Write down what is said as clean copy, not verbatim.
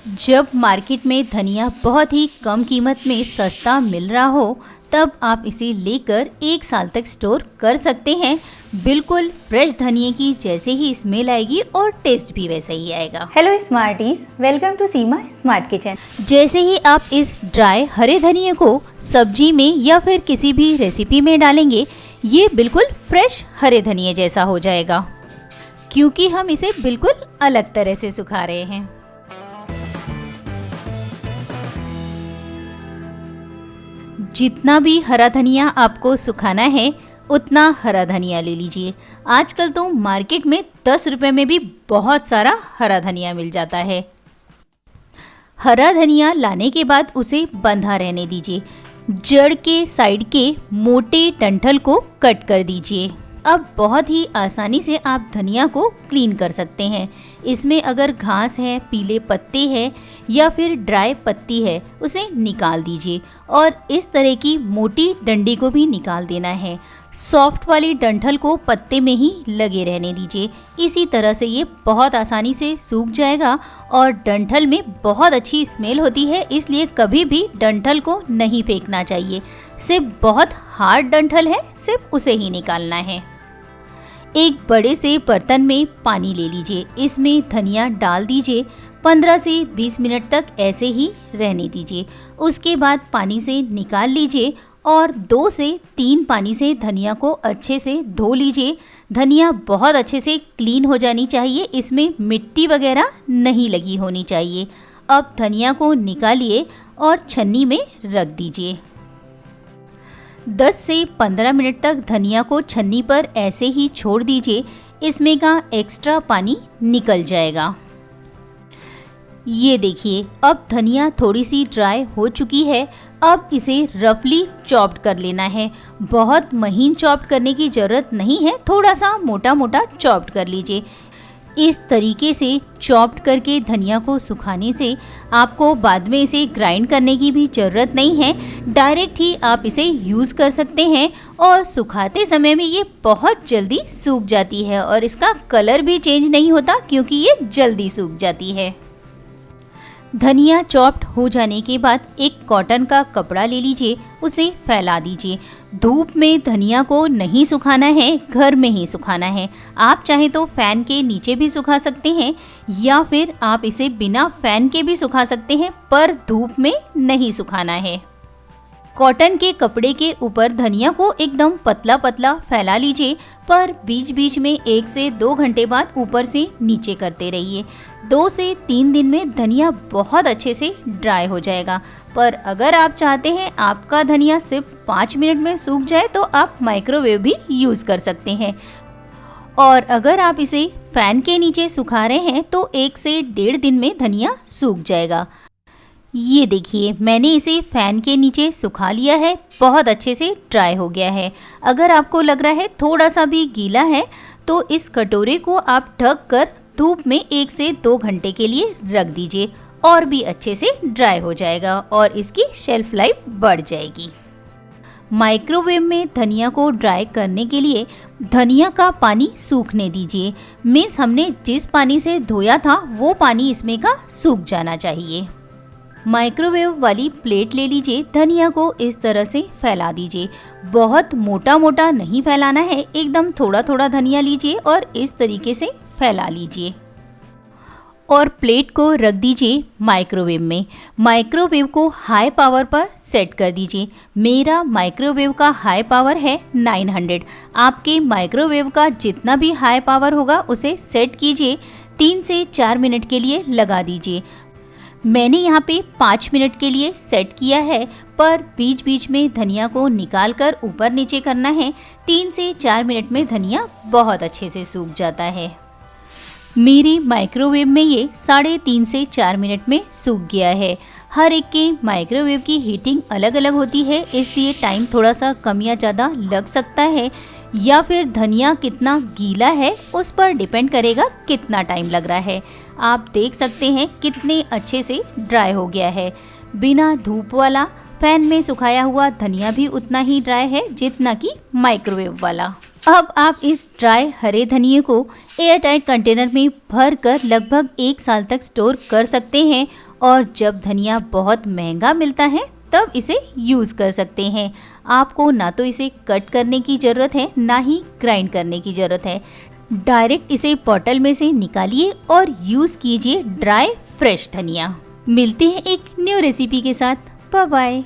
जब मार्केट में धनिया बहुत ही कम कीमत में सस्ता मिल रहा हो तब आप इसे लेकर 1 साल तक स्टोर कर सकते हैं। बिल्कुल फ्रेश धनिया की जैसे ही स्मेल आएगी और टेस्ट भी वैसा ही आएगा। Hello smarties, welcome to Seema smart kitchen. जैसे ही आप इस ड्राई हरे धनिया को सब्जी में या फिर किसी भी रेसिपी में डालेंगे, ये बिल्कुल फ्रेश हरे धनिया जैसा हो जाएगा, क्योंकि हम इसे बिल्कुल अलग तरह से सुखा रहे हैं। जितना भी हरा धनिया आपको सुखाना है उतना हरा धनिया ले लीजिए। आजकल तो मार्केट में 10 रुपए में भी बहुत सारा हरा धनिया मिल जाता है। हरा धनिया लाने के बाद उसे बंधा रहने दीजिए। जड़ के साइड के मोटे डंठल को कट कर दीजिए। अब बहुत ही आसानी से आप धनिया को क्लीन कर सकते हैं। इसमें अगर घास है, पीले पत्ते हैं या फिर ड्राई पत्ती है, उसे निकाल दीजिए और इस तरह की मोटी डंडी को भी निकाल देना है। सॉफ्ट वाली डंठल को पत्ते में ही लगे रहने दीजिए। इसी तरह से ये बहुत आसानी से सूख जाएगा और डंठल में बहुत अच्छी स्मेल होती है, इसलिए कभी भी डंठल को नहीं फेंकना चाहिए। सिर्फ बहुत हार्ड डंठल है, सिर्फ उसे ही निकालना है। एक बड़े से बर्तन में पानी ले लीजिए, इसमें धनिया डाल दीजिए। 15 से 20 मिनट तक ऐसे ही रहने दीजिए। उसके बाद पानी से निकाल लीजिए और 2 से 3 पानी से धनिया को अच्छे से धो लीजिए। धनिया बहुत अच्छे से क्लीन हो जानी चाहिए, इसमें मिट्टी वगैरह नहीं लगी होनी चाहिए। अब धनिया को निकालिए और छन्नी में रख दीजिए। 10 से 15 मिनट तक धनिया को छन्नी पर ऐसे ही छोड़ दीजिए, इसमें का एक्स्ट्रा पानी निकल जाएगा। ये देखिए, अब धनिया थोड़ी सी ड्राई हो चुकी है। अब इसे रफली चॉप्ड कर लेना है। बहुत महीन चॉप्ड करने की ज़रूरत नहीं है, थोड़ा सा मोटा मोटा चॉप्ड कर लीजिए। इस तरीके से चॉप्ड करके धनिया को सुखाने से आपको बाद में इसे ग्राइंड करने की भी ज़रूरत नहीं है। डायरेक्ट ही आप इसे यूज़ कर सकते हैं और सुखाते समय में ये बहुत जल्दी सूख जाती है और इसका कलर भी चेंज नहीं होता, क्योंकि ये जल्दी सूख जाती है। धनिया चॉप्ड हो जाने के बाद एक कॉटन का कपड़ा ले लीजिए, उसे फैला दीजिए। धूप में धनिया को नहीं सुखाना है, घर में ही सुखाना है। आप चाहे तो फैन के नीचे भी सुखा सकते हैं या फिर आप इसे बिना फैन के भी सुखा सकते हैं, पर धूप में नहीं सुखाना है। कॉटन के कपड़े के ऊपर धनिया को एकदम पतला पतला फैला लीजिए, पर बीच बीच में 1 से 2 घंटे बाद ऊपर से नीचे करते रहिए। 2 से 3 दिन में धनिया बहुत अच्छे से ड्राई हो जाएगा। पर अगर आप चाहते हैं आपका धनिया सिर्फ 5 मिनट में सूख जाए तो आप माइक्रोवेव भी यूज़ कर सकते हैं। और अगर आप इसे फैन के नीचे सुखा रहे हैं तो 1 से 1.5 दिन में धनिया सूख जाएगा। ये देखिए, मैंने इसे फ़ैन के नीचे सुखा लिया है, बहुत अच्छे से ड्राई हो गया है। अगर आपको लग रहा है थोड़ा सा भी गीला है तो इस कटोरे को आप ढक कर धूप में 1 से 2 घंटे के लिए रख दीजिए और भी अच्छे से ड्राई हो जाएगा और इसकी शेल्फ लाइफ बढ़ जाएगी। माइक्रोवेव में धनिया को ड्राई करने के लिए धनिया का पानी सूखने दीजिए। मीन्स हमने जिस पानी से धोया था वो पानी इसमें का सूख जाना चाहिए। माइक्रोवेव वाली प्लेट ले लीजिए, धनिया को इस तरह से फैला दीजिए। बहुत मोटा मोटा नहीं फैलाना है, एकदम थोड़ा थोड़ा धनिया लीजिए और इस तरीके से फैला लीजिए और प्लेट को रख दीजिए माइक्रोवेव में। माइक्रोवेव को हाई पावर पर सेट कर दीजिए। मेरा माइक्रोवेव का हाई पावर है 900। आपके माइक्रोवेव का जितना भी हाई पावर होगा उसे सेट कीजिए। 3 से 4 मिनट के लिए लगा दीजिए। मैंने यहाँ पे 5 मिनट के लिए सेट किया है, पर बीच बीच में धनिया को निकाल कर ऊपर नीचे करना है। 3 से 4 मिनट में धनिया बहुत अच्छे से सूख जाता है। मेरी माइक्रोवेव में ये 3.5 से 4 मिनट में सूख गया है। हर एक के माइक्रोवेव की हीटिंग अलग अलग होती है, इसलिए टाइम थोड़ा सा कम या ज़्यादा लग सकता है, या फिर धनिया कितना गीला है उस पर डिपेंड करेगा कितना टाइम लग रहा है। आप देख सकते हैं कितने अच्छे से ड्राई हो गया है। बिना धूप वाला फैन में सुखाया हुआ धनिया भी उतना ही ड्राई है जितना कि माइक्रोवेव वाला। अब आप इस ड्राई हरे धनिए को एयर टाइट कंटेनर में भर कर लगभग 1 साल तक स्टोर कर सकते हैं और जब धनिया बहुत महंगा मिलता है तब इसे यूज़ कर सकते हैं। आपको ना तो इसे कट करने की ज़रूरत है, ना ही ग्राइंड करने की ज़रूरत है। डायरेक्ट इसे बॉटल में से निकालिए और यूज़ कीजिए ड्राई फ्रेश धनिया। मिलते हैं एक न्यू रेसिपी के साथ। Bye bye.